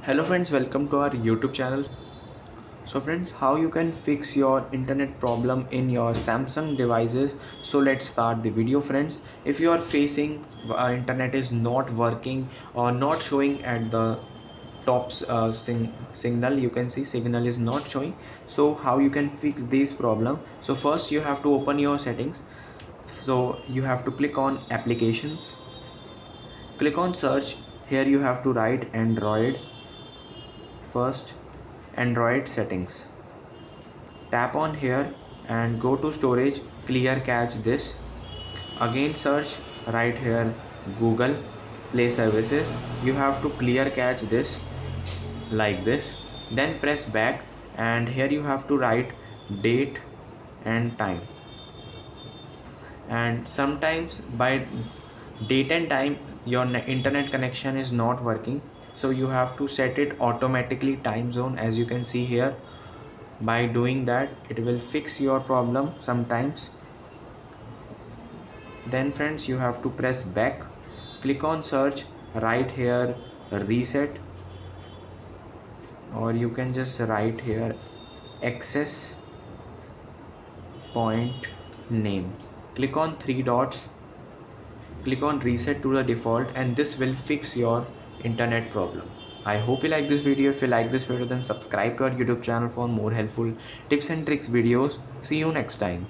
Hello friends, welcome to our YouTube channel. So friends, how you can fix your internet problem in your Samsung devices. So let's start the video friends. If you are facing internet is not working or not showing at the top signal, you can see signal is not showing. So how you can fix this problem? So first you have to open your settings. So you have to click on applications, click on search. Here you have to write Android. First, Android settings. Tap on here and go to storage, clear cache this. Again search, right here Google Play Services. You have to clear cache this like this. Then press back and here you have to write date and time. And sometimes by date and time your internet connection is not working, so you have to set it automatically time zone, as you can see here. By doing that it will fix your problem sometimes. Then friends, you have to press back, click on search, right here reset, or you can just write here access point name. Click on three dots, click on reset to the default, and this will fix your internet problem. I hope you like this video. If you like this video, then subscribe to our YouTube channel for more helpful tips and tricks videos. See you next time.